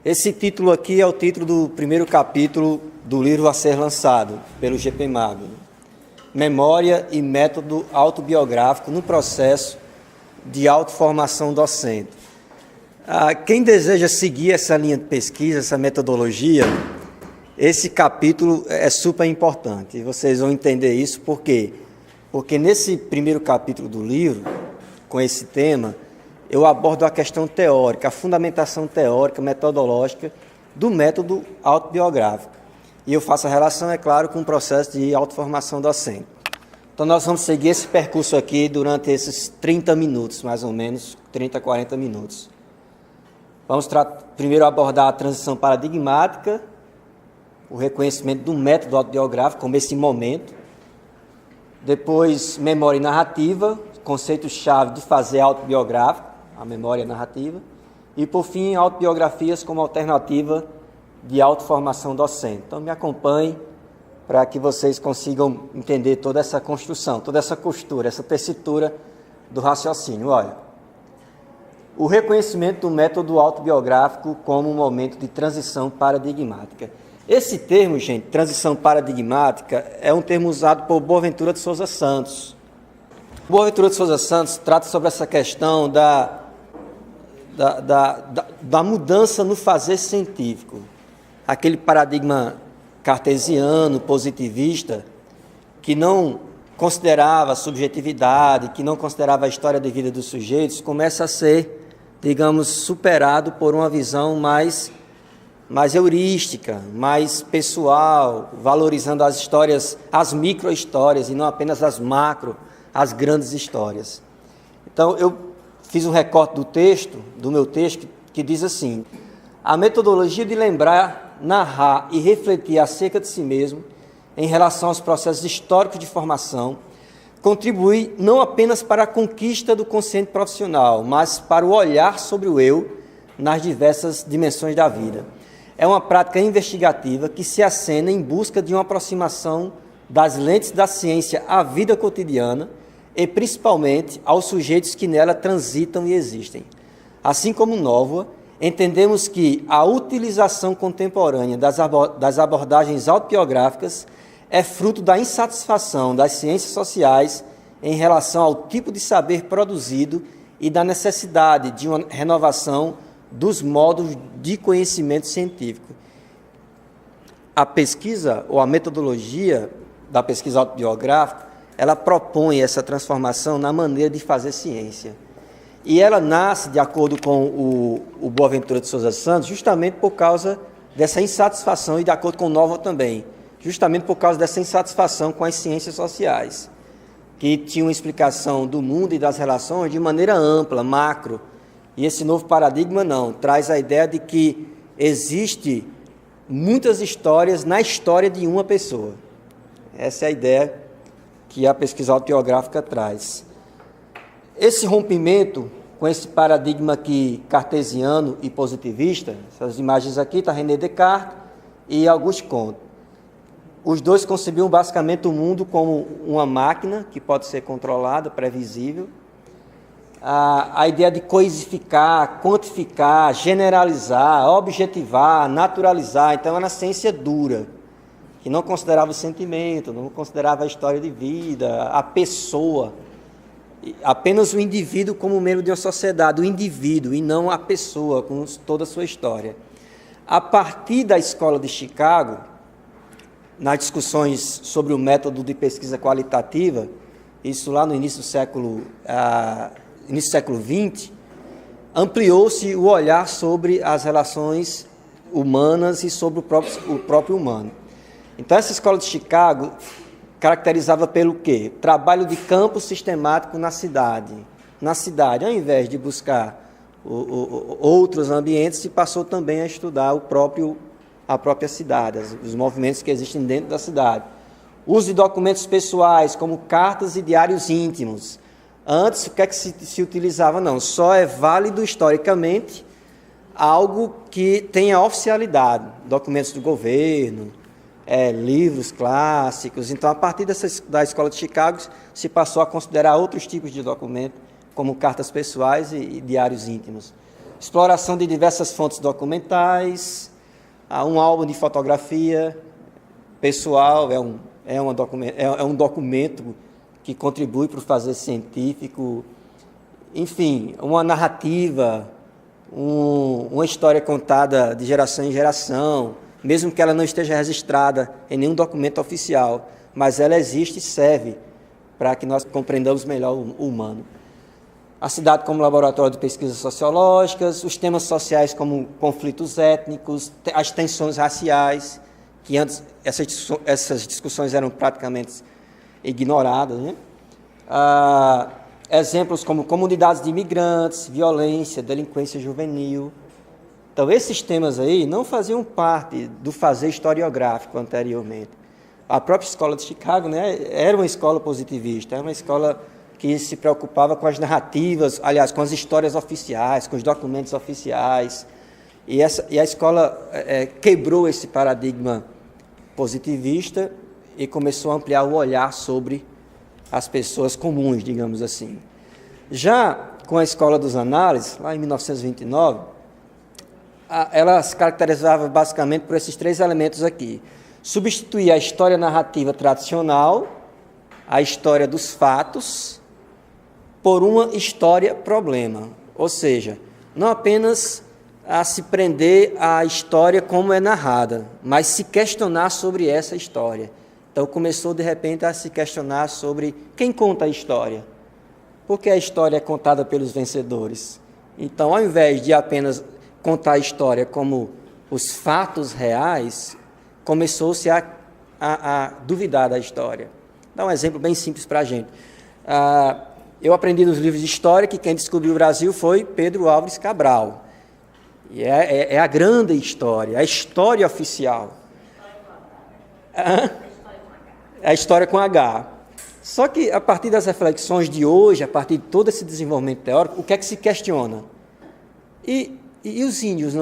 Esse título aqui é o título do primeiro capítulo do livro a ser lançado pelo GPMAB, Memória e Método Autobiográfico no Processo de Autoformação Docente. Quem deseja seguir essa linha de pesquisa, essa metodologia, esse capítulo é super importante. Vocês vão entender isso por quê? Porque nesse primeiro capítulo do livro, com esse tema, eu abordo a questão teórica, a fundamentação teórica, metodológica do método autobiográfico. E eu faço a relação, é claro, com o processo de autoformação docente. Então nós vamos seguir esse percurso aqui durante esses 30 minutos, mais ou menos, 30, 40 minutos. Vamos primeiro abordar a transição paradigmática, o reconhecimento do método autobiográfico como esse momento. Depois, memória e narrativa, conceito-chave de fazer autobiográfico, a memória narrativa. E, por fim, autobiografias como alternativa de autoformação docente. Então, me acompanhem para que vocês consigam entender toda essa construção, toda essa costura, essa tessitura do raciocínio. Olha, o reconhecimento do método autobiográfico como um momento de transição paradigmática. Esse termo, gente, transição paradigmática, é um termo usado por Boaventura de Souza Santos. Boaventura de Souza Santos trata sobre essa questão da mudança no fazer científico. Aquele paradigma cartesiano, positivista, que não considerava a subjetividade, que não considerava a história de vida dos sujeitos, começa a ser, digamos, superado por uma visão mais heurística, mais pessoal, valorizando as histórias, as micro-histórias e não apenas as macro, as grandes histórias. Então, eu fiz um recorte do meu texto, que diz assim: a metodologia de lembrar, narrar e refletir acerca de si mesmo em relação aos processos históricos de formação contribui não apenas para a conquista do consciente profissional, mas para o olhar sobre o eu nas diversas dimensões da vida. É uma prática investigativa que se acena em busca de uma aproximação das lentes da ciência à vida cotidiana e, principalmente, aos sujeitos que nela transitam e existem. Assim como Nóvoa, entendemos que a utilização contemporânea das abordagens autobiográficas é fruto da insatisfação das ciências sociais em relação ao tipo de saber produzido e da necessidade de uma renovação dos modos de conhecimento científico. A pesquisa ou a metodologia da pesquisa autobiográfica, ela propõe essa transformação na maneira de fazer ciência. E ela nasce, de acordo com o Boaventura de Souza Santos, justamente por causa dessa insatisfação, e de acordo com o Nóvoa também, justamente por causa dessa insatisfação com as ciências sociais, que tinham uma explicação do mundo e das relações de maneira ampla, macro. E esse novo paradigma não, traz a ideia de que existe muitas histórias na história de uma pessoa. Essa é a ideia que a pesquisa autobiográfica traz. Esse rompimento com esse paradigma aqui cartesiano e positivista, essas imagens aqui, está René Descartes e Auguste Comte. Os dois concebiam basicamente o mundo como uma máquina que pode ser controlada, previsível. A ideia de coisificar, quantificar, generalizar, objetivar, naturalizar. Então, era uma ciência dura, que não considerava o sentimento, não considerava a história de vida, a pessoa, apenas o indivíduo como membro de uma sociedade, o indivíduo, e não a pessoa com toda a sua história. A partir da Escola de Chicago, nas discussões sobre o método de pesquisa qualitativa, isso lá no início do século XX, ampliou-se o olhar sobre as relações humanas e sobre o próprio humano. Então, essa Escola de Chicago caracterizava pelo quê? Trabalho de campo sistemático na cidade. Na cidade, ao invés de buscar outros ambientes, se passou também a estudar a própria cidade, os movimentos que existem dentro da cidade. Uso de documentos pessoais, como cartas e diários íntimos. Antes, o que é que se utilizava? Não, só é válido historicamente algo que tenha oficialidade, documentos do governo, livros clássicos. Então, a partir da Escola de Chicago, se passou a considerar outros tipos de documentos, como cartas pessoais e diários íntimos. exploração de diversas fontes documentais, um álbum de fotografia pessoal, é um documento que contribui para o fazer científico, enfim, uma narrativa, uma história contada de geração em geração, mesmo que ela não esteja registrada em nenhum documento oficial, mas ela existe e serve para que nós compreendamos melhor o humano. A cidade como laboratório de pesquisas sociológicas, os temas sociais como conflitos étnicos, as tensões raciais, que antes essas discussões eram praticamente ignoradas, né? Exemplos como comunidades de imigrantes, violência, delinquência juvenil. Então, esses temas aí não faziam parte do fazer historiográfico anteriormente. A própria escola de Chicago, né, era uma escola positivista, era uma escola que se preocupava com as narrativas, aliás, com as histórias oficiais, com os documentos oficiais. E a escola quebrou esse paradigma positivista e começou a ampliar o olhar sobre as pessoas comuns, digamos assim. Já com a Escola dos Análises, lá em 1929, ela se caracterizava basicamente por esses 3 elementos aqui. Substituir a história narrativa tradicional, a história dos fatos, por uma história-problema. Ou seja, não apenas a se prender à história como é narrada, mas se questionar sobre essa história. Então começou, de repente, a se questionar sobre quem conta a história. Por que a história é contada pelos vencedores? Então, ao invés de apenas contar a história como os fatos reais, começou-se a duvidar da história. Dá um exemplo bem simples para a gente. Eu aprendi nos livros de história que quem descobriu o Brasil foi Pedro Álvares Cabral. E é a grande história, a história oficial. A história com H. Só que, a partir das reflexões de hoje, a partir de todo esse desenvolvimento teórico, o que é que se questiona? E os índios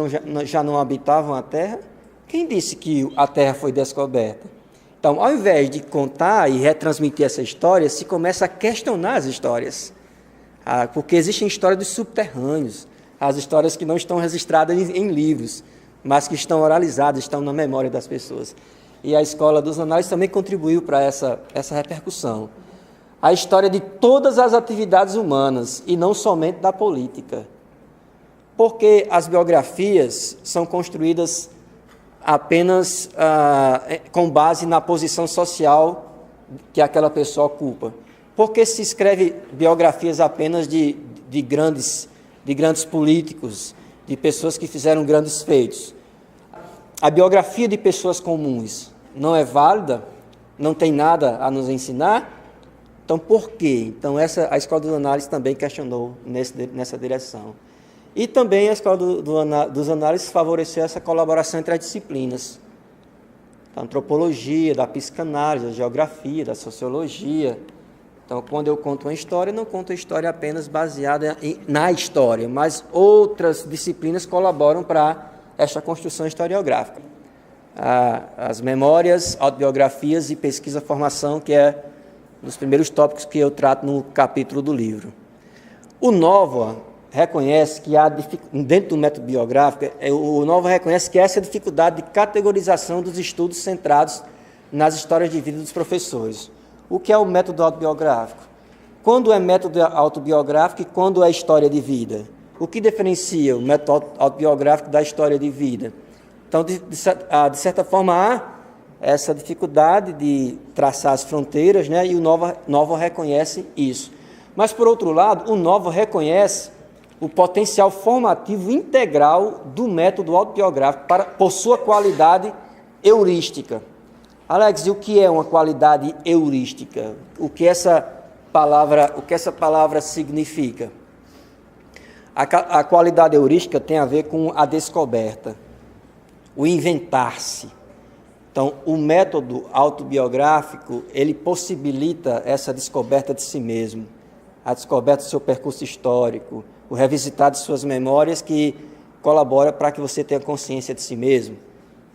já não habitavam a Terra? Quem disse que a Terra foi descoberta? Então, ao invés de contar e retransmitir essa história, se começa a questionar as histórias. Porque existem histórias dos subterrâneos, as histórias que não estão registradas em livros, mas que estão oralizadas, estão na memória das pessoas. E a Escola dos Análises também contribuiu para essa repercussão. A história de todas as atividades humanas, e não somente da política. Porque as biografias são construídas apenas com base na posição social que aquela pessoa ocupa. Porque se escreve biografias apenas de grandes políticos, de pessoas que fizeram grandes feitos. A biografia de pessoas comuns não é válida, não tem nada a nos ensinar. Então, por quê? Então, a Escola dos Análises também questionou nessa direção. E também a Escola dos Análises favoreceu essa colaboração entre as disciplinas. Da antropologia, da psicanálise, da geografia, da sociologia. Então, quando eu conto uma história, não conto a história apenas baseada na história, mas outras disciplinas colaboram para esta construção historiográfica. As memórias, autobiografias e pesquisa-formação, que é um dos primeiros tópicos que eu trato no capítulo do livro. O Nova reconhece que dentro do método biográfico, o Nova reconhece que essa é a dificuldade de categorização dos estudos centrados nas histórias de vida dos professores. O que é o método autobiográfico? Quando é método autobiográfico e quando é história de vida? O que diferencia o método autobiográfico da história de vida? Então, de certa forma, há essa dificuldade de traçar as fronteiras, né? E o Nova reconhece isso. Mas, por outro lado, o Nova reconhece o potencial formativo integral do método autobiográfico por sua qualidade heurística. Alex, e o que é uma qualidade heurística? O que essa palavra significa? A qualidade heurística tem a ver com a descoberta, o inventar-se. Então, o método autobiográfico, ele possibilita essa descoberta de si mesmo, a descoberta do seu percurso histórico, o revisitar de suas memórias, que colabora para que você tenha consciência de si mesmo.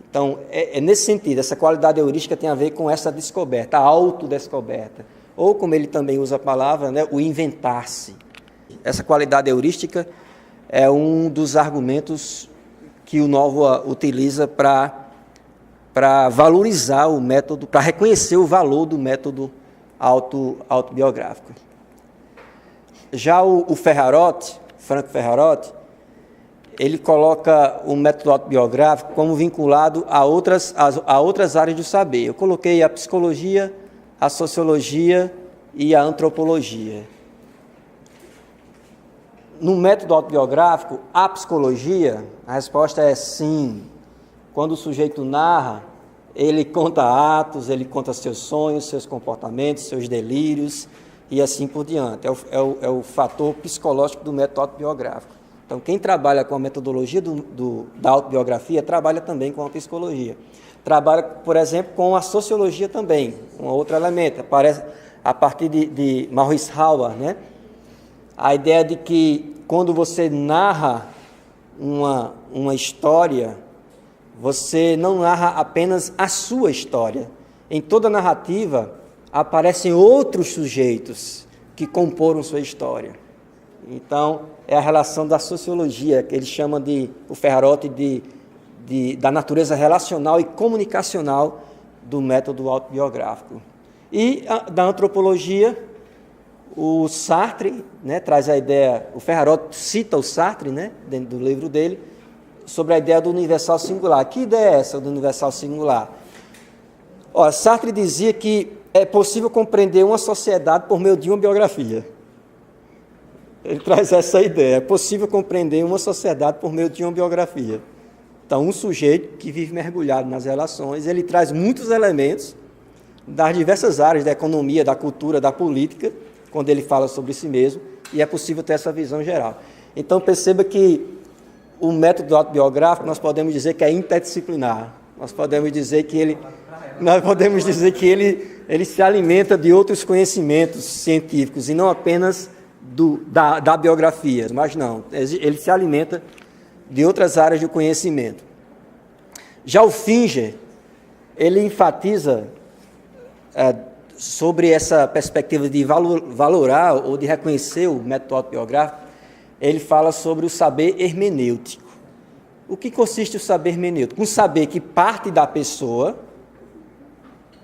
Então, é nesse sentido, essa qualidade heurística tem a ver com essa descoberta, a autodescoberta, ou como ele também usa a palavra, né, o inventar-se. Essa qualidade heurística é um dos argumentos que o Nova utiliza para valorizar o método, para reconhecer o valor do método autobiográfico. Já o Ferrarotti, Franco Ferrarotti, ele coloca o método autobiográfico como vinculado a outras áreas do saber. Eu coloquei a psicologia, a sociologia e a antropologia. No método autobiográfico, a psicologia, a resposta é sim. Quando o sujeito narra, ele conta atos, ele conta seus sonhos, seus comportamentos, seus delírios e assim por diante. É o fator psicológico do método autobiográfico. Então, quem trabalha com a metodologia da autobiografia, trabalha também com a psicologia. Trabalha, por exemplo, com a sociologia também, um outro elemento. Aparece a partir de Maurice Hauer, né? A ideia de que quando você narra uma história, você não narra apenas a sua história. Em toda narrativa, aparecem outros sujeitos que comporam sua história. Então, é a relação da sociologia, que ele chama o Ferrarotti da natureza relacional e comunicacional do método autobiográfico. E da antropologia, o Sartre, né, traz a ideia, o Ferrarotti cita o Sartre, né, dentro do livro dele, sobre a ideia do universal singular. Que ideia é essa do universal singular? Sartre dizia que é possível compreender uma sociedade por meio de uma biografia. Ele traz essa ideia, é possível compreender uma sociedade por meio de uma biografia. Então, um sujeito que vive mergulhado nas relações, ele traz muitos elementos das diversas áreas da economia, da cultura, da política, quando ele fala sobre si mesmo, e é possível ter essa visão geral. Então, perceba que o método autobiográfico, nós podemos dizer que é interdisciplinar. Nós podemos dizer que ele se alimenta de outros conhecimentos científicos, e não apenas da biografia, mas não, ele se alimenta de outras áreas do conhecimento. Já o Finger, ele enfatiza sobre essa perspectiva de valorar ou de reconhecer o método autobiográfico, ele fala sobre o saber hermenêutico. O que consiste o saber hermenêutico? Um saber que parte da pessoa,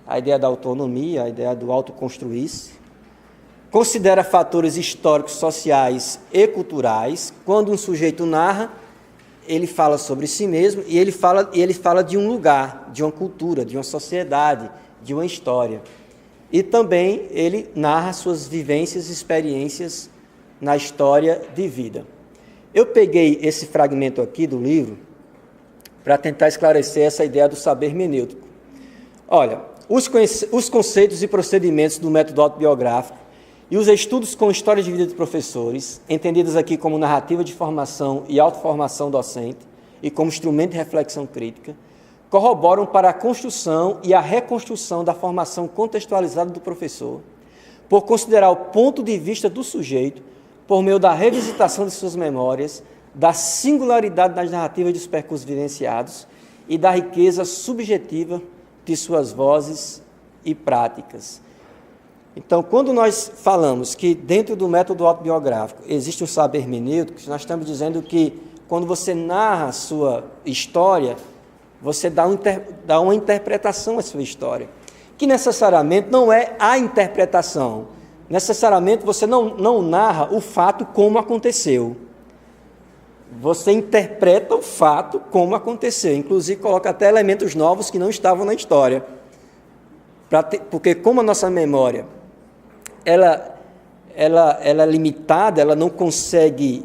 a ideia da autonomia, a ideia do autoconstruir-se, considera fatores históricos, sociais e culturais. Quando um sujeito narra, ele fala sobre si mesmo e ele fala de um lugar, de uma cultura, de uma sociedade, de uma história. E também ele narra suas vivências e experiências na história de vida. Eu peguei esse fragmento aqui do livro para tentar esclarecer essa ideia do saber hermenêutico. Olha, os conceitos e procedimentos do método autobiográfico e os estudos com história de vida de professores, entendidos aqui como narrativa de formação e autoformação docente e como instrumento de reflexão crítica, corroboram para a construção e a reconstrução da formação contextualizada do professor, por considerar o ponto de vista do sujeito por meio da revisitação de suas memórias, da singularidade das narrativas dos percursos vivenciados e da riqueza subjetiva de suas vozes e práticas. Então, quando nós falamos que dentro do método autobiográfico existe um saber hermenêutico, nós estamos dizendo que quando você narra a sua história, você dá uma interpretação à sua história, que necessariamente não é a interpretação. Necessariamente você não narra o fato como aconteceu. Você interpreta o fato como aconteceu, inclusive coloca até elementos novos que não estavam na história. Porque como a nossa memória ela é limitada, ela não consegue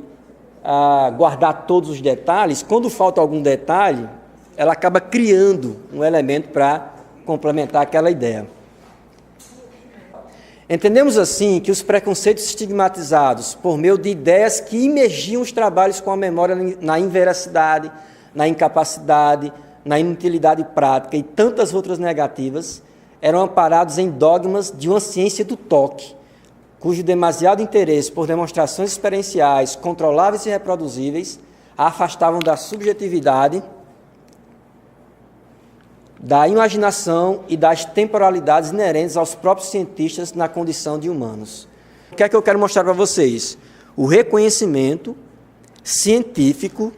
guardar todos os detalhes, quando falta algum detalhe, ela acaba criando um elemento para complementar aquela ideia. Entendemos assim que os preconceitos estigmatizados por meio de ideias que imergiam os trabalhos com a memória na inveracidade, na incapacidade, na inutilidade prática e tantas outras negativas, eram amparados em dogmas de uma ciência do toque, cujo demasiado interesse por demonstrações experienciais, controláveis e reproduzíveis, a afastavam da subjetividade, da imaginação e das temporalidades inerentes aos próprios cientistas na condição de humanos. O que é que eu quero mostrar para vocês? O reconhecimento científico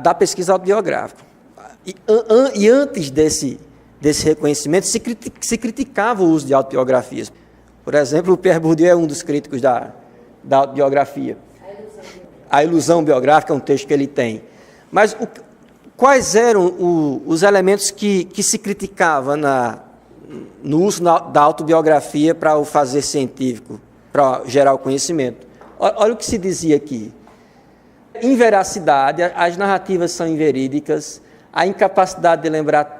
da pesquisa autobiográfica. E antes desse reconhecimento, se criticava o uso de autobiografias. Por exemplo, o Pierre Bourdieu é um dos críticos da autobiografia. A ilusão biográfica é um texto que ele tem. Mas quais eram os elementos que se criticava no uso da autobiografia para o fazer científico, para gerar o conhecimento? Olha o que se dizia aqui. Inveracidade, as narrativas são inverídicas, a incapacidade de lembrar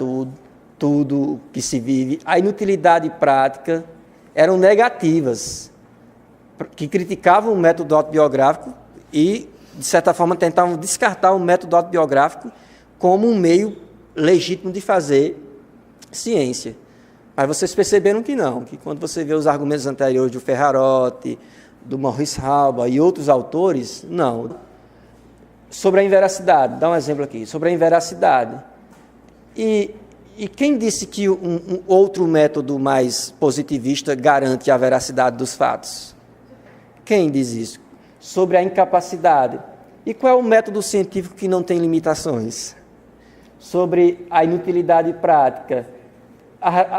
tudo que se vive, a inutilidade prática eram negativas, que criticavam o método autobiográfico e, de certa forma, tentavam descartar o método autobiográfico como um meio legítimo de fazer ciência. Mas vocês perceberam que não, que quando você vê os argumentos anteriores do Ferrarotti, do Maurice Halber e outros autores, não. Sobre a inveracidade, dá um exemplo aqui, sobre a inveracidade. E quem disse que um outro método mais positivista garante a veracidade dos fatos? Quem diz isso? Sobre a incapacidade. E qual é o método científico que não tem limitações? Sobre a inutilidade prática.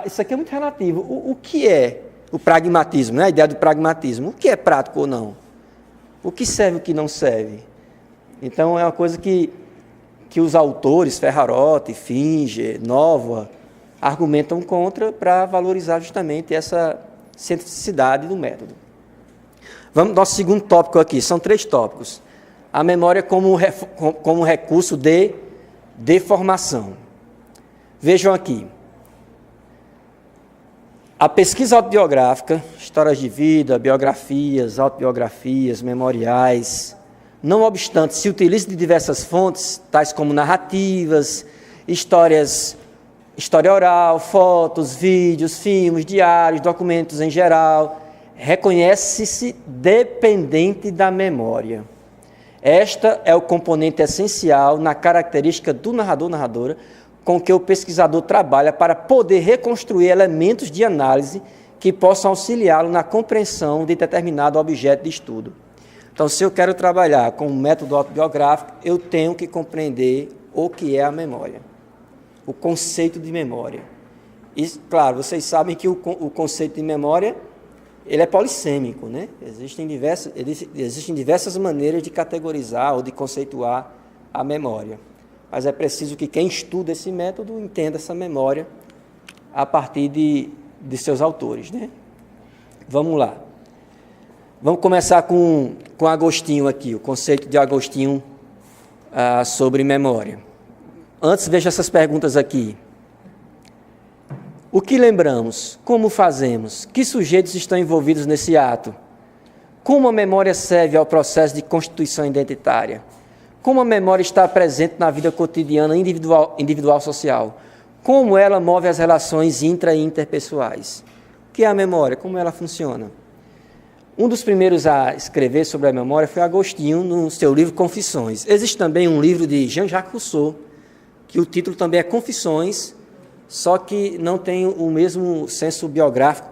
Isso aqui é muito relativo. O que é o pragmatismo, né? A ideia do pragmatismo? O que é prático ou não? O que serve e o que não serve? Então, é uma coisa que os autores, Ferrarotti, Finger, Nova, argumentam contra para valorizar justamente essa cientificidade do método. Vamos ao nosso segundo tópico aqui. São 3 tópicos. A memória como recurso de deformação. Vejam aqui. A pesquisa autobiográfica, histórias de vida, biografias, autobiografias, memoriais, não obstante, se utiliza de diversas fontes, tais como narrativas, história oral, fotos, vídeos, filmes, diários, documentos em geral, reconhece-se dependente da memória. Esta é o componente essencial na característica do narrador-narradora com que o pesquisador trabalha para poder reconstruir elementos de análise que possam auxiliá-lo na compreensão de determinado objeto de estudo. Então, se eu quero trabalhar com um método autobiográfico, eu tenho que compreender o que é a memória, o conceito de memória. E, claro, vocês sabem que o conceito de memória ele é polissêmico, né? Existem diversas maneiras de categorizar ou de conceituar a memória. Mas é preciso que quem estuda esse método entenda essa memória a partir de seus autores, né? Vamos lá. Vamos começar com Agostinho aqui, o conceito de Agostinho sobre memória. Antes, veja essas perguntas aqui. O que lembramos? Como fazemos? Que sujeitos estão envolvidos nesse ato? Como a memória serve ao processo de constituição identitária? Como a memória está presente na vida cotidiana individual social? Como ela move as relações intra e interpessoais? O que é a memória? Como ela funciona? Um dos primeiros a escrever sobre a memória foi Agostinho, no seu livro Confissões. Existe também um livro de Jean-Jacques Rousseau, que o título também é Confissões, só que não tem o mesmo senso biográfico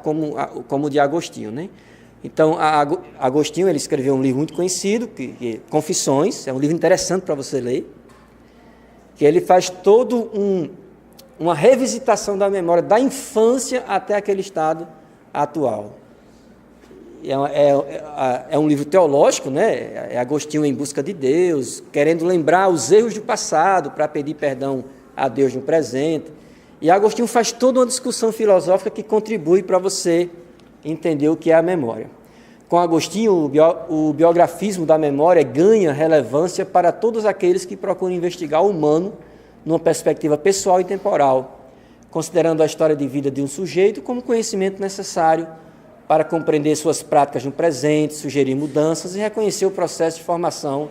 como o de Agostinho, né? Então, Agostinho ele escreveu um livro muito conhecido, que Confissões, é um livro interessante para você ler, que ele faz todo uma revisitação da memória da infância até aquele estado atual. É um livro teológico, né? É Agostinho em busca de Deus, querendo lembrar os erros do passado para pedir perdão a Deus no presente. E Agostinho faz toda uma discussão filosófica que contribui para você entender o que é a memória. Com Agostinho, o biografismo da memória ganha relevância para todos aqueles que procuram investigar o humano numa perspectiva pessoal e temporal, considerando a história de vida de um sujeito como conhecimento necessário para compreender suas práticas no presente, sugerir mudanças e reconhecer o processo de formação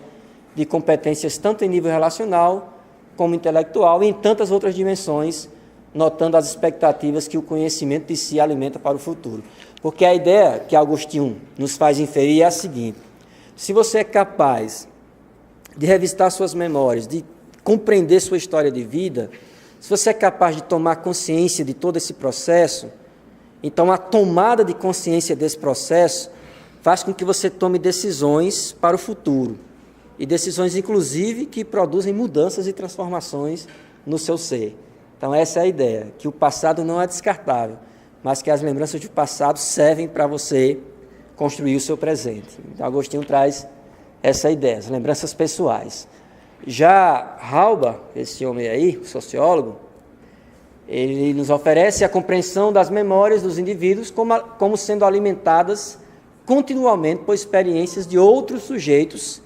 de competências tanto em nível relacional como intelectual e em tantas outras dimensões, notando as expectativas que o conhecimento de si alimenta para o futuro. Porque a ideia que Agostinho nos faz inferir é a seguinte: se você é capaz de revisitar suas memórias, de compreender sua história de vida, se você é capaz de tomar consciência de todo esse processo, então a tomada de consciência desse processo faz com que você tome decisões para o futuro. e decisões, inclusive, que produzem mudanças e transformações no seu ser. Então, essa é a ideia, que o passado não é descartável, mas que as lembranças do passado servem para você construir o seu presente. Então, Agostinho traz essa ideia, as lembranças pessoais. Já Halber, esse homem aí, o sociólogo, ele nos oferece a compreensão das memórias dos indivíduos como sendo alimentadas continuamente por experiências de outros sujeitos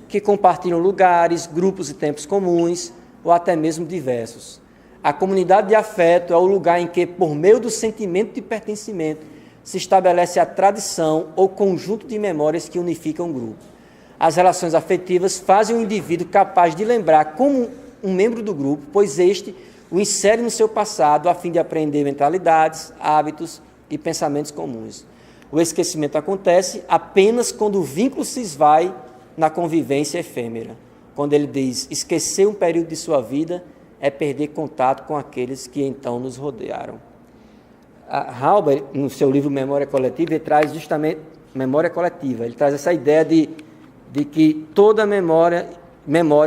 que compartilham lugares, grupos e tempos comuns, ou até mesmo diversos. A comunidade de afeto é o lugar em que, por meio do sentimento de pertencimento, se estabelece a tradição ou conjunto de memórias que unificam o grupo. As relações afetivas fazem o indivíduo capaz de lembrar como um membro do grupo, pois este o insere no seu passado a fim de aprender mentalidades, hábitos e pensamentos comuns. O esquecimento acontece apenas quando o vínculo se esvai na convivência efêmera. Quando ele diz esquecer um período de sua vida é perder contato com aqueles que então nos rodearam. Halber, no seu livro Memória Coletiva, ele traz justamente memória coletiva. Ele traz essa ideia de que toda memória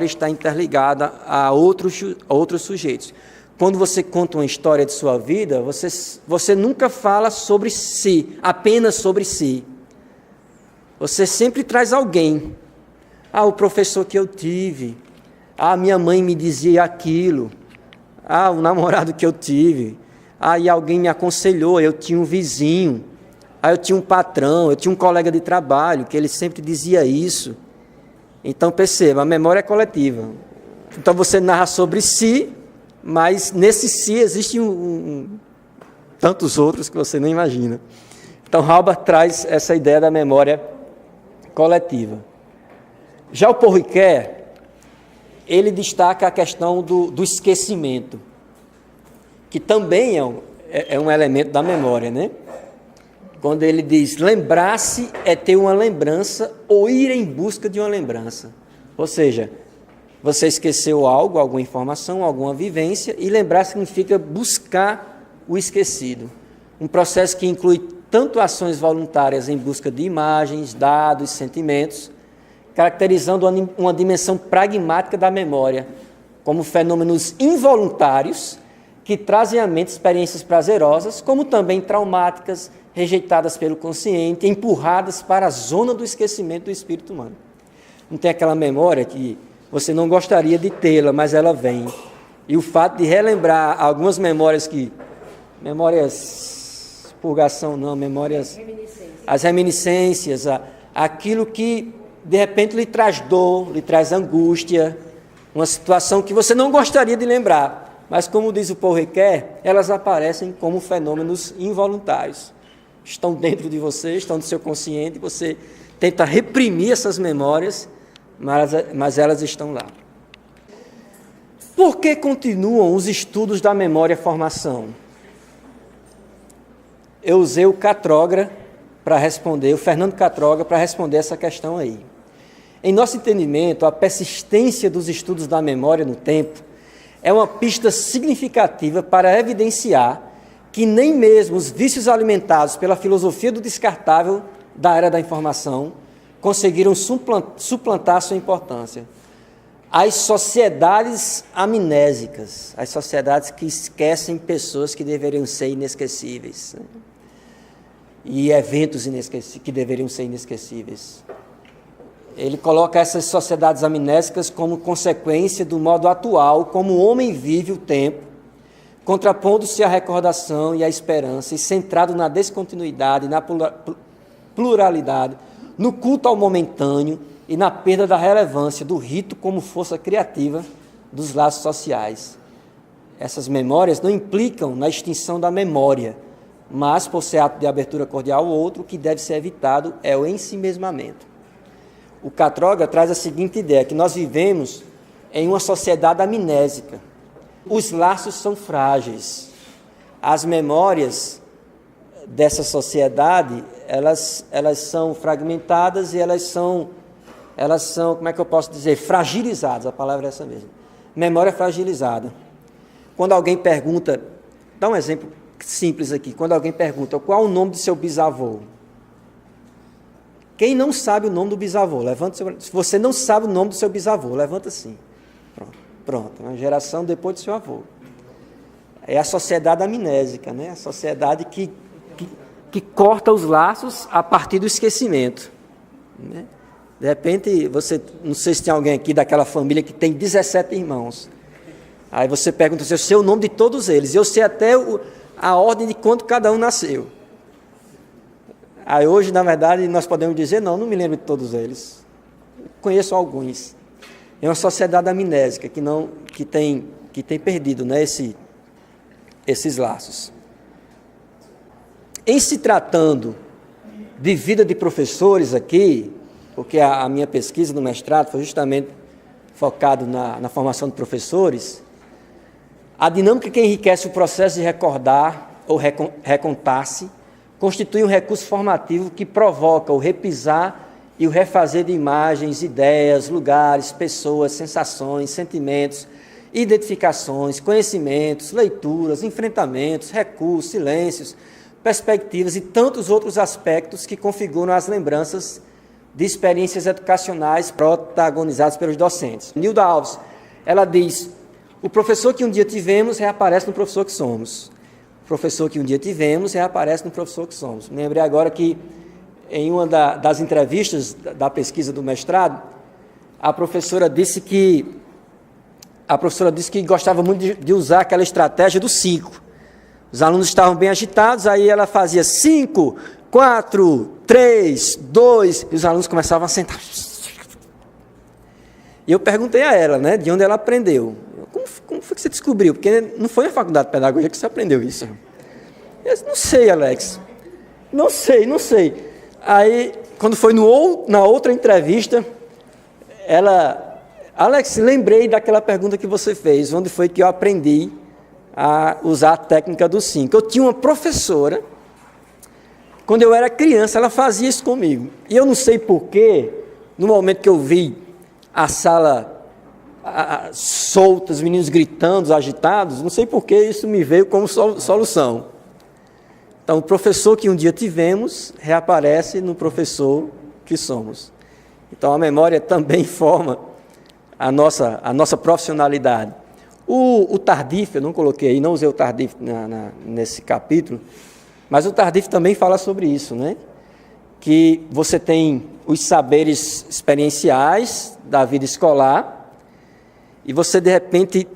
está interligada a outros sujeitos. Quando você conta uma história de sua vida, você nunca fala sobre si, apenas sobre si. Você sempre traz alguém. O professor que eu tive. Minha mãe me dizia aquilo. O namorado que eu tive. E alguém me aconselhou, eu tinha um vizinho. Eu tinha um patrão, eu tinha um colega de trabalho, que ele sempre dizia isso. Então, perceba, a memória é coletiva. Então, você narra sobre si, mas nesse si existem tantos outros que você nem imagina. Então, Halber traz essa ideia da memória coletiva. Já o Paul Ricoeur, ele destaca a questão do esquecimento, que também é um elemento da memória, né? Quando ele diz, lembrar-se é ter uma lembrança ou ir em busca de uma lembrança. Ou seja, você esqueceu algo, alguma informação, alguma vivência, e lembrar significa buscar o esquecido. Um processo que inclui tanto ações voluntárias em busca de imagens, dados, sentimentos, caracterizando uma dimensão pragmática da memória, como fenômenos involuntários que trazem à mente experiências prazerosas, como também traumáticas, rejeitadas pelo consciente, empurradas para a zona do esquecimento do espírito humano. Não tem aquela memória que você não gostaria de tê-la, mas ela vem. E o fato de relembrar algumas memórias purgação não, memórias... As reminiscências, aquilo que de repente lhe traz dor, lhe traz angústia, uma situação que você não gostaria de lembrar, mas como diz o Paul Ricoeur, elas aparecem como fenômenos involuntários. Estão dentro de você, estão no seu consciente, você tenta reprimir essas memórias, mas elas estão lá. Por que continuam os estudos da memória-formação? Eu usei o Catrógra para responder, o Fernando Catrógra, para responder essa questão aí. Em nosso entendimento, a persistência dos estudos da memória no tempo é uma pista significativa para evidenciar que nem mesmo os vícios alimentados pela filosofia do descartável da era da informação conseguiram suplantar sua importância. As sociedades amnésicas, as sociedades que esquecem pessoas que deveriam ser inesquecíveis, né? E eventos que deveriam ser inesquecíveis. Ele coloca essas sociedades amnésicas como consequência do modo atual, como o homem vive o tempo, contrapondo-se à recordação e à esperança, e centrado na descontinuidade, na pluralidade, no culto ao momentâneo e na perda da relevância do rito como força criativa dos laços sociais. Essas memórias não implicam na extinção da memória, mas, por ser ato de abertura cordial ao outro, o que deve ser evitado é o ensimesmamento. O Catrógra traz a seguinte ideia, que nós vivemos em uma sociedade amnésica. Os laços são frágeis. As memórias dessa sociedade, elas são fragmentadas e elas são, como é que eu posso dizer, fragilizadas, a palavra é essa mesmo. Memória fragilizada. Quando alguém pergunta, dá um exemplo simples aqui, quando alguém pergunta qual o nome do seu bisavô, Quem não sabe o nome do bisavô? Levanta seu... Se você não sabe o nome do seu bisavô, levanta assim. Pronto. Uma geração depois do seu avô. É a sociedade amnésica, né? A sociedade que corta os laços a partir do esquecimento, né? De repente, não sei se tem alguém aqui daquela família que tem 17 irmãos. Aí você pergunta se eu sei o nome de todos eles. Eu sei até a ordem de quando cada um nasceu. Aí hoje, na verdade, nós podemos dizer, não me lembro de todos eles. Conheço alguns. É uma sociedade amnésica que tem perdido, né, esses laços. Em se tratando de vida de professores aqui, porque a minha pesquisa no mestrado foi justamente focado na formação de professores, a dinâmica que enriquece o processo de recordar ou recontar-se constitui um recurso formativo que provoca o repisar e o refazer de imagens, ideias, lugares, pessoas, sensações, sentimentos, identificações, conhecimentos, leituras, enfrentamentos, recursos, silêncios, perspectivas e tantos outros aspectos que configuram as lembranças de experiências educacionais protagonizadas pelos docentes. Nilda Alves, ela diz: o professor que um dia tivemos reaparece no professor que somos. O professor que um dia tivemos reaparece no professor que somos. Me lembrei agora que, em uma das entrevistas da pesquisa do mestrado, a professora disse que gostava muito de usar aquela estratégia do 5. Os alunos estavam bem agitados, aí ela fazia 5, 4, 3, 2, e os alunos começavam a sentar. E eu perguntei a ela, né, de onde ela aprendeu. Como foi que você descobriu? Porque não foi na faculdade de pedagogia que você aprendeu isso. Eu disse, não sei, Alex. Não sei. Aí, quando foi na outra entrevista, Alex, lembrei daquela pergunta que você fez, onde foi que eu aprendi a usar a técnica do 5. Eu tinha uma professora, quando eu era criança, ela fazia isso comigo. E eu não sei porquê, no momento que eu vi a sala solta, os meninos gritando, agitados, não sei porquê isso me veio como solução. Então, o professor que um dia tivemos reaparece no professor que somos. Então, a memória também forma a nossa profissionalidade. O Tardif, eu não coloquei aí, não usei o Tardif nesse capítulo, mas o Tardif também fala sobre isso, né? Que você tem os saberes experienciais da vida escolar e você, de repente,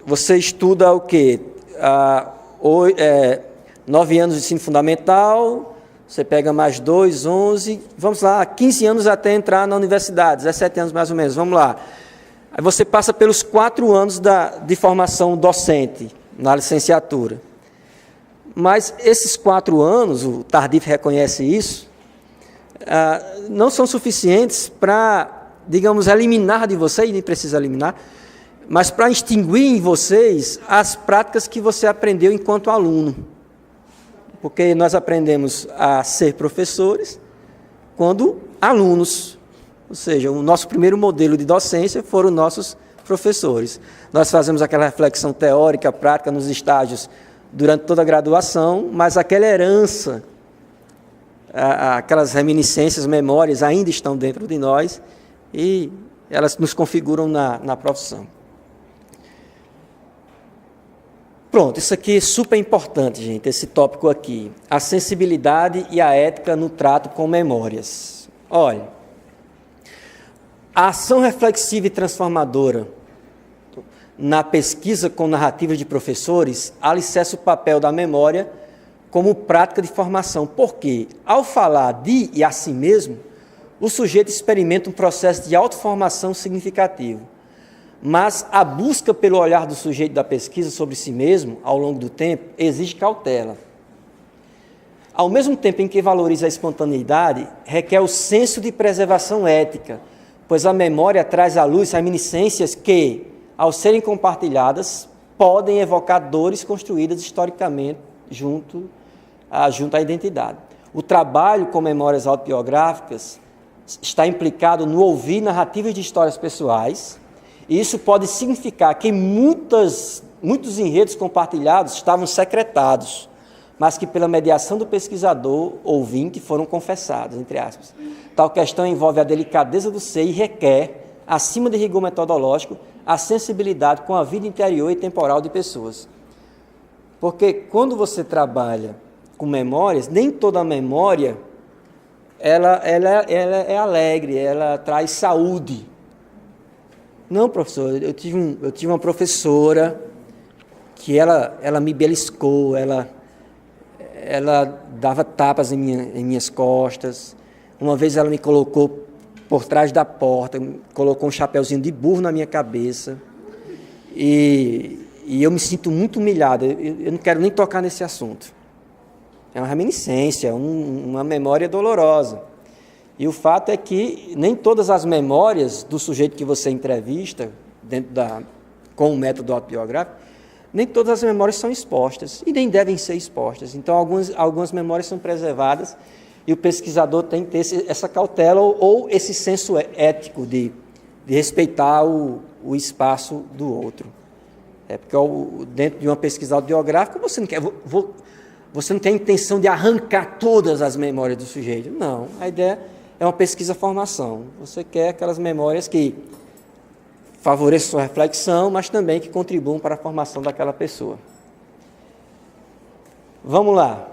você estuda o quê? 9 anos de ensino fundamental, você pega mais 2, 11, vamos lá, 15 anos até entrar na universidade, 17 anos mais ou menos, vamos lá. Aí você passa pelos 4 anos de formação docente, na licenciatura. Mas esses 4 anos, o Tardif reconhece isso, não são suficientes para, digamos, eliminar de vocês, nem precisa eliminar, mas para extinguir em vocês as práticas que você aprendeu enquanto aluno. Porque nós aprendemos a ser professores quando alunos. Ou seja, o nosso primeiro modelo de docência foram nossos professores. Nós fazemos aquela reflexão teórica, prática nos estágios durante toda a graduação, mas aquela herança, aquelas reminiscências, memórias ainda estão dentro de nós e elas nos configuram na profissão. Pronto, isso aqui é super importante, gente, esse tópico aqui. A sensibilidade e a ética no trato com memórias. Olha, a ação reflexiva e transformadora na pesquisa com narrativas de professores alicerça o papel da memória como prática de formação. Porque, ao falar de e a si mesmo, o sujeito experimenta um processo de autoformação significativo. Mas a busca pelo olhar do sujeito da pesquisa sobre si mesmo, ao longo do tempo, exige cautela. Ao mesmo tempo em que valoriza a espontaneidade, requer o senso de preservação ética, pois a memória traz à luz reminiscências que, ao serem compartilhadas, podem evocar dores construídas historicamente junto à identidade. O trabalho com memórias autobiográficas está implicado no ouvir narrativas de histórias pessoais, e isso pode significar que muitos enredos compartilhados estavam secretados, mas que pela mediação do pesquisador ouvinte foram confessadas, entre aspas. Tal questão envolve a delicadeza do ser e requer, acima de rigor metodológico, a sensibilidade com a vida interior e temporal de pessoas. Porque quando você trabalha com memórias, nem toda memória ela é alegre, ela traz saúde. Não, professor, eu tive uma professora que ela me beliscou, ela dava tapas em minhas costas. Uma vez ela me colocou por trás da porta, colocou um chapeuzinho de burro na minha cabeça. E eu me sinto muito humilhado, eu não quero nem tocar nesse assunto. É uma reminiscência, uma memória dolorosa. E o fato é que nem todas as memórias do sujeito que você entrevista, com o método autobiográfico, nem todas as memórias são expostas, e nem devem ser expostas. Então, algumas memórias são preservadas, e o pesquisador tem que ter essa cautela ou esse senso ético de respeitar o espaço do outro. Porque dentro de uma pesquisa autobiográfica, você não tem a intenção de arrancar todas as memórias do sujeito. Não, a ideia é uma pesquisa-formação. Você quer aquelas memórias que favoreçam sua reflexão, mas também que contribuam para a formação daquela pessoa. Vamos lá.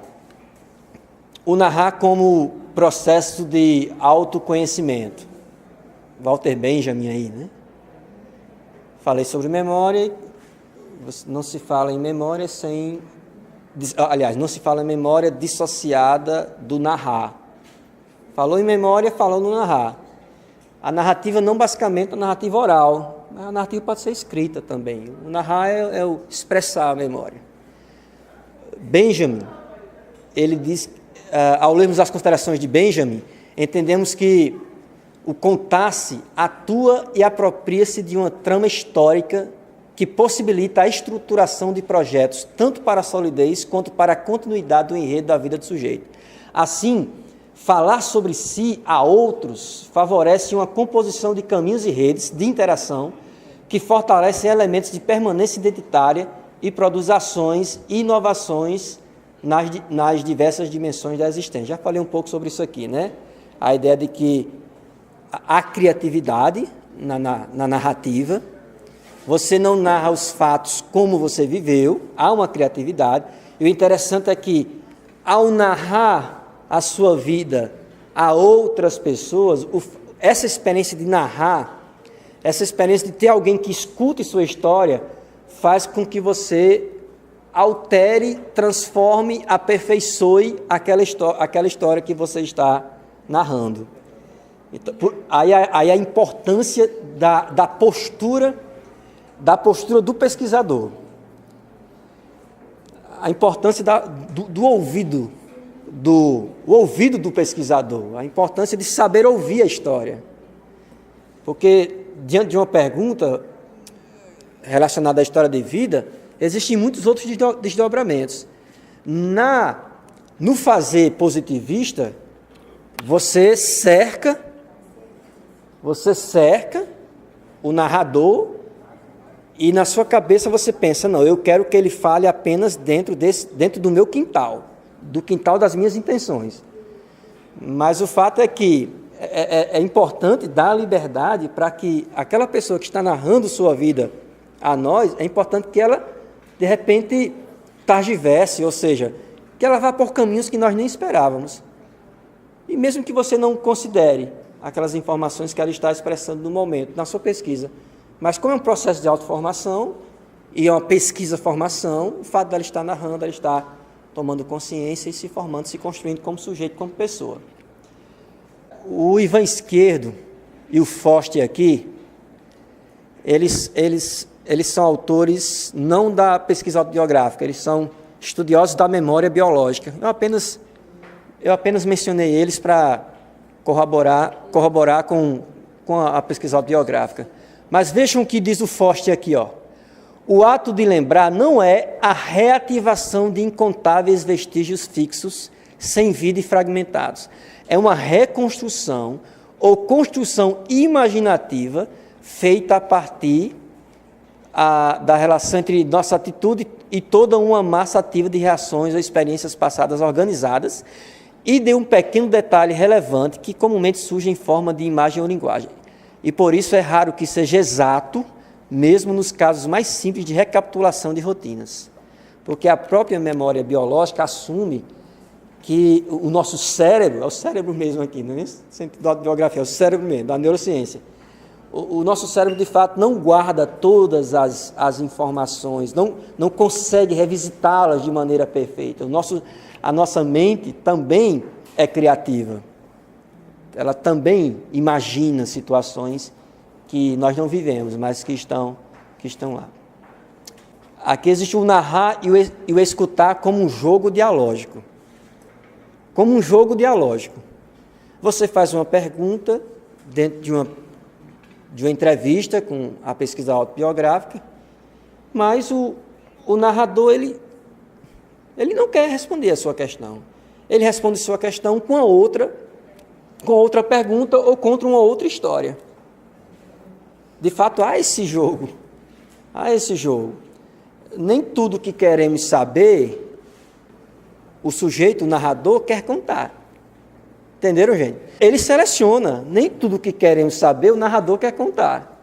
O narrar como processo de autoconhecimento. Walter Benjamin aí, né? Falei sobre memória. Não se fala em memória sem... Aliás, não se fala em memória dissociada do narrar. Falou em memória, falou no narrar. A narrativa não basicamente é a narrativa oral. A narrativa pode ser escrita também. O narrar é o expressar a memória. Benjamin, ele diz... ao lermos as considerações de Benjamin, entendemos que o contar-se atua e apropria-se de uma trama histórica que possibilita a estruturação de projetos, tanto para a solidez quanto para a continuidade do enredo da vida do sujeito. Assim, falar sobre si a outros favorece uma composição de caminhos e redes de interação que fortalecem elementos de permanência identitária e produz ações e inovações nas diversas dimensões da existência. Já falei um pouco sobre isso aqui, né? A ideia de que há criatividade na narrativa, você não narra os fatos como você viveu, há uma criatividade, e o interessante é que, ao narrar a sua vida a outras pessoas, essa experiência de narrar, essa experiência de ter alguém que escute sua história, faz com que você altere, transforme, aperfeiçoe aquela história que você está narrando. Então, aí a importância da postura do pesquisador, a importância do ouvido, o ouvido do pesquisador, a importância de saber ouvir a história. Porque, diante de uma pergunta relacionada à história de vida, existem muitos outros desdobramentos. No fazer positivista, você cerca o narrador e na sua cabeça você pensa, não, eu quero que ele fale apenas dentro do meu quintal, do quintal das minhas intenções. Mas o fato é que é importante dar liberdade para que aquela pessoa que está narrando sua vida a nós, é importante que ela, de repente, targiverse, ou seja, que ela vá por caminhos que nós nem esperávamos. E mesmo que você não considere aquelas informações que ela está expressando no momento, na sua pesquisa, mas como é um processo de autoformação e é uma pesquisa-formação, o fato dela estar narrando, ela está tomando consciência e se formando, se construindo como sujeito, como pessoa. O Ivan Esquerdo e o Foster aqui, eles são autores não da pesquisa autobiográfica, eles são estudiosos da memória biológica. Eu apenas mencionei eles para corroborar com a pesquisa autobiográfica. Mas vejam o que diz o Foster aqui, ó. O ato de lembrar não é a reativação de incontáveis vestígios fixos, sem vida e fragmentados. É uma reconstrução ou construção imaginativa feita a partir da relação entre nossa atitude e toda uma massa ativa de reações ou experiências passadas organizadas, e de um pequeno detalhe relevante que comumente surge em forma de imagem ou linguagem. E por isso é raro que seja exato, mesmo nos casos mais simples de recapitulação de rotinas. Porque a própria memória biológica assume que o nosso cérebro, é o cérebro mesmo aqui, não é nesse sentido da biografia, é o cérebro mesmo, da neurociência. O nosso cérebro, de fato, não guarda todas as informações, não consegue revisitá-las de maneira perfeita. A nossa mente também é criativa. Ela também imagina situações que nós não vivemos, mas que estão lá. Aqui existe o narrar e o escutar como um jogo dialógico. Como um jogo dialógico. Você faz uma pergunta dentro de uma entrevista com a pesquisa autobiográfica, mas o narrador, ele não quer responder a sua questão. Ele responde a sua questão com outra pergunta ou contra uma outra história. De fato, há esse jogo. Nem tudo que queremos saber, o sujeito, o narrador, quer contar. Entenderam, gente? Ele seleciona. Nem tudo que queremos saber, o narrador quer contar.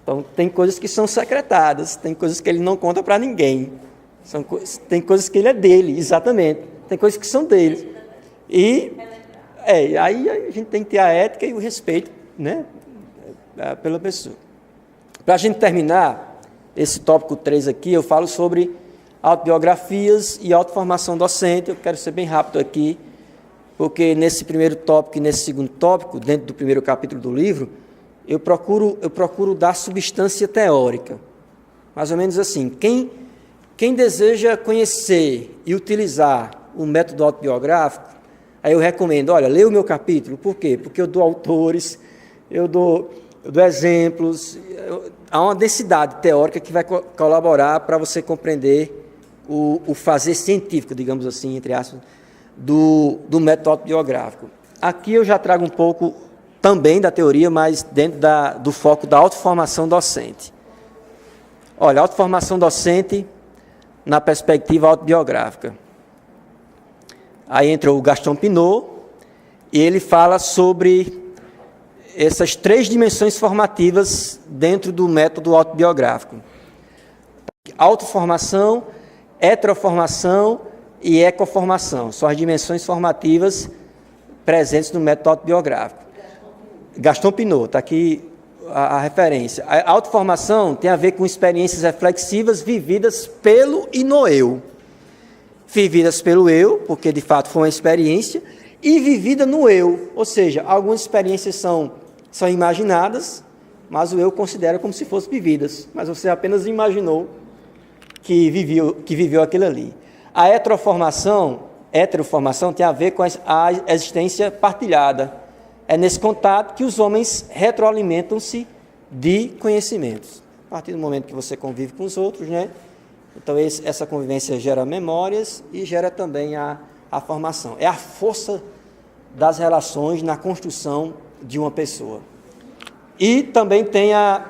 Então, tem coisas que são secretadas, tem coisas que ele não conta para ninguém. Tem coisas que ele é dele, exatamente. Tem coisas que são dele. E aí a gente tem que ter a ética e o respeito, né, pela pessoa. Para a gente terminar esse tópico 3 aqui, eu falo sobre autobiografias e autoformação docente. Eu quero ser bem rápido aqui, porque nesse primeiro tópico e nesse segundo tópico, dentro do primeiro capítulo do livro, eu procuro dar substância teórica. Mais ou menos assim, quem deseja conhecer e utilizar o método autobiográfico, aí eu recomendo, olha, leia o meu capítulo. Por quê? Porque eu dou autores, eu dou exemplos, há uma densidade teórica que vai colaborar para você compreender o fazer científico, digamos assim, entre aspas, do método autobiográfico. Aqui eu já trago um pouco também da teoria, mas dentro do foco da autoformação docente. Olha, autoformação docente na perspectiva autobiográfica. Aí entra o Gaston Pinault, e ele fala sobre essas 3 dimensões formativas dentro do método autobiográfico. Autoformação, heteroformação e ecoformação. São as dimensões formativas presentes no método autobiográfico. Gaston Pinault, está aqui a referência. A autoformação tem a ver com experiências reflexivas vividas pelo e no eu. Vividas pelo eu, porque de fato foi uma experiência, e vivida no eu. Ou seja, algumas experiências são imaginadas, mas o eu considera como se fossem vividas. Mas você apenas imaginou que viveu aquilo ali. A heteroformação tem a ver com a existência partilhada. É nesse contato que os homens retroalimentam-se de conhecimentos. A partir do momento que você convive com os outros, né? Então essa convivência gera memórias e gera também a formação. É a força das relações na construção de uma pessoa. E também tem a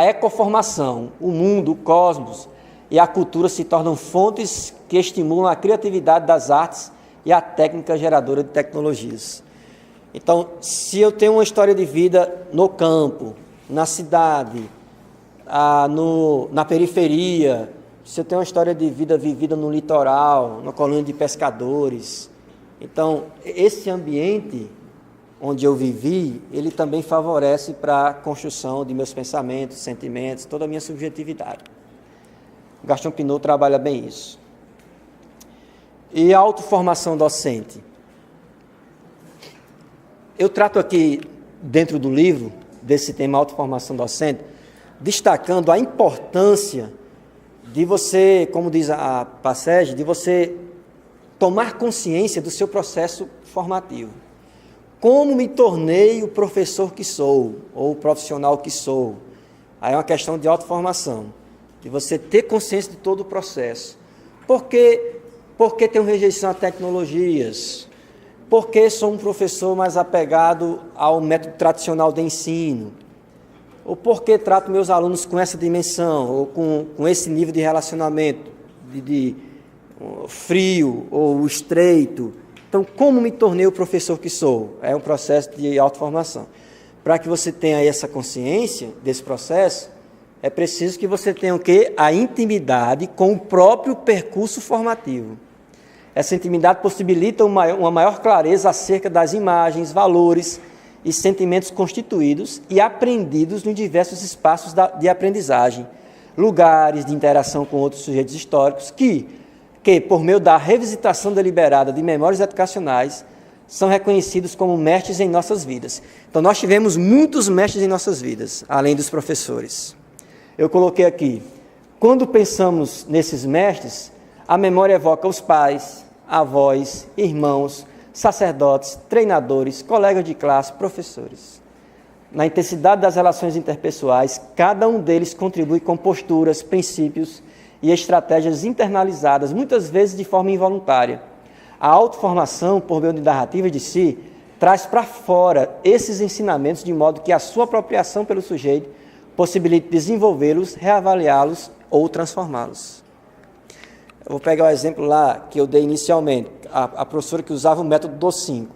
ecoformação. O mundo, o cosmos e a cultura se tornam fontes que estimulam a criatividade das artes e a técnica geradora de tecnologias. Então, se eu tenho uma história de vida no campo, na cidade, na periferia, se eu tenho uma história de vida vivida no litoral, na colônia de pescadores, então, esse ambiente onde eu vivi, ele também favorece para a construção de meus pensamentos, sentimentos, toda a minha subjetividade. Gaston Pinault trabalha bem isso. E a autoformação docente. Eu trato aqui, dentro do livro, desse tema autoformação docente, destacando a importância de você, como diz a passagem, de você tomar consciência do seu processo formativo. Como me tornei o professor que sou, ou o profissional que sou? Aí é uma questão de autoformação, de você ter consciência de todo o processo. Por que tenho rejeição a tecnologias? Por que sou um professor mais apegado ao método tradicional de ensino? Ou por que trato meus alunos com essa dimensão, ou com esse nível de relacionamento, de frio ou estreito. Então, como me tornei o professor que sou? É um processo de autoformação. Para que você tenha aí essa consciência desse processo, é preciso que você tenha o quê? A intimidade com o próprio percurso formativo. Essa intimidade possibilita uma maior clareza acerca das imagens, valores e sentimentos constituídos e aprendidos em diversos espaços de aprendizagem, lugares de interação com outros sujeitos históricos que, por meio da revisitação deliberada de memórias educacionais, são reconhecidos como mestres em nossas vidas. Então, nós tivemos muitos mestres em nossas vidas, além dos professores. Eu coloquei aqui, quando pensamos nesses mestres, a memória evoca os pais, avós, irmãos, sacerdotes, treinadores, colegas de classe, professores. Na intensidade das relações interpessoais, cada um deles contribui com posturas, princípios e estratégias internalizadas, muitas vezes de forma involuntária. A autoformação, por meio de narrativa de si, traz para fora esses ensinamentos de modo que a sua apropriação pelo sujeito possibilite desenvolvê-los, reavaliá-los ou transformá-los. Eu vou pegar o exemplo lá que eu dei inicialmente, a professora que usava o método dos 5.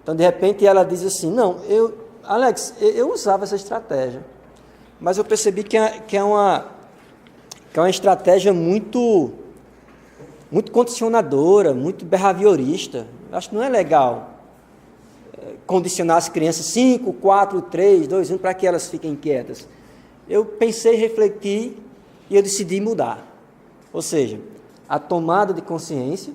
Então, de repente, ela diz assim, não, Alex, eu usava essa estratégia, mas eu percebi que é uma estratégia muito condicionadora, muito behaviorista. Eu acho que não é legal condicionar as crianças 5, 4, 3, 2, 1, para que elas fiquem quietas. Eu pensei, refleti e eu decidi mudar. Ou seja, a tomada de consciência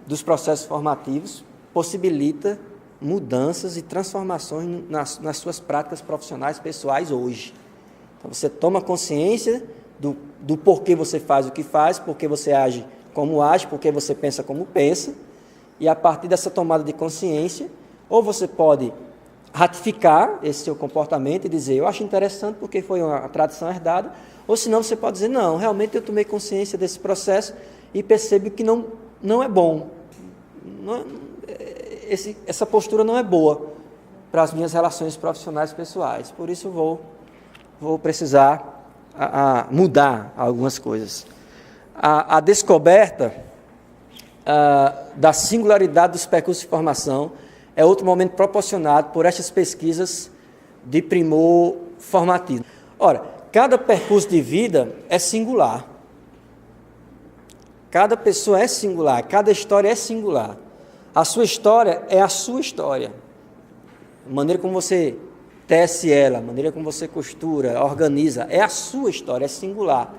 dos processos formativos possibilita mudanças e transformações nas suas práticas profissionais pessoais hoje. Então, você toma consciência do porquê você faz o que faz, porquê você age como age, porquê você pensa como pensa, e a partir dessa tomada de consciência, ou você pode ratificar esse seu comportamento e dizer, eu acho interessante porque foi uma tradição herdada, ou senão você pode dizer, não, realmente eu tomei consciência desse processo e percebo que não é bom. Essa postura não é boa para as minhas relações profissionais pessoais, por isso vou precisar mudar algumas coisas. A descoberta da singularidade dos percursos de formação é outro momento proporcionado por estas pesquisas de primor formativo. Ora, cada percurso de vida é singular. Cada pessoa é singular, cada história é singular. A sua história é a sua história. A maneira como você tece ela, a maneira como você costura, organiza, é a sua história, é singular.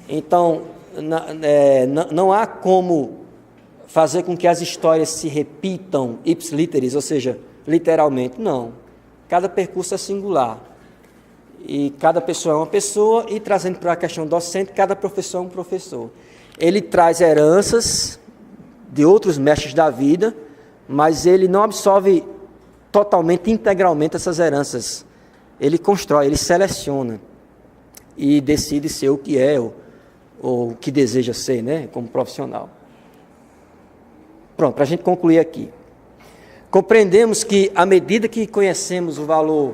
Então, não há como fazer com que as histórias se repitam ipsiliteris, ou seja, literalmente, não. Cada percurso é singular. E cada pessoa é uma pessoa, e trazendo para a questão docente, cada professor é um professor. Ele traz heranças de outros mestres da vida, mas ele não absorve totalmente, integralmente essas heranças. Ele constrói, ele seleciona e decide ser o que é ou o que deseja ser, né, como profissional. Pronto, para a gente concluir aqui. Compreendemos que, à medida que conhecemos o valor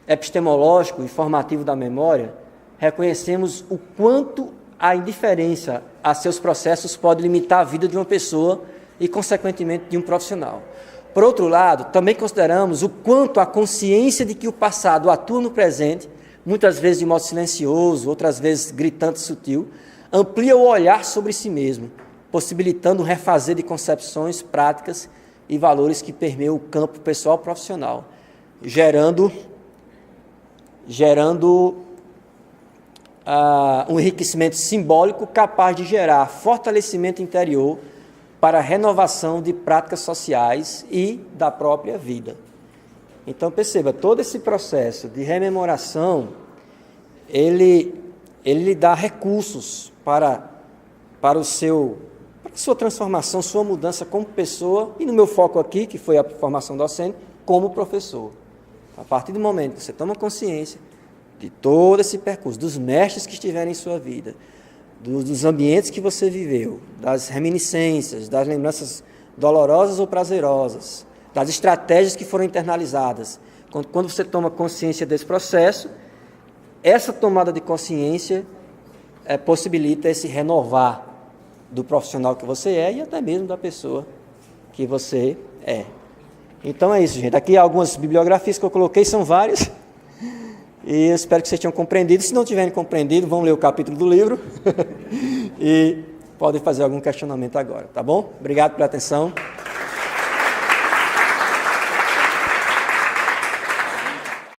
epistemológico e formativo da memória, reconhecemos o quanto a indiferença a seus processos pode limitar a vida de uma pessoa e, consequentemente, de um profissional. Por outro lado, também consideramos o quanto a consciência de que o passado atua no presente, muitas vezes de modo silencioso, outras vezes gritante e sutil, amplia o olhar sobre si mesmo, possibilitando o refazer de concepções, práticas e valores que permeiam o campo pessoal profissional, gerando um enriquecimento simbólico capaz de gerar fortalecimento interior para a renovação de práticas sociais e da própria vida. Então, perceba, todo esse processo de rememoração, ele lhe dá recursos para a sua transformação, sua mudança como pessoa, e no meu foco aqui, que foi a formação docente, como professor. A partir do momento que você toma consciência de todo esse percurso, dos mestres que estiverem em sua vida, dos ambientes que você viveu, das reminiscências, das lembranças dolorosas ou prazerosas, das estratégias que foram internalizadas, Quando você toma consciência desse processo, essa tomada de consciência possibilita esse renovar do profissional que você é e até mesmo da pessoa que você é. Então é isso, gente. Aqui algumas bibliografias que eu coloquei, são várias, e eu espero que vocês tenham compreendido. Se não tiverem compreendido, vão ler o capítulo do livro e podem fazer algum questionamento agora, tá bom? Obrigado pela atenção.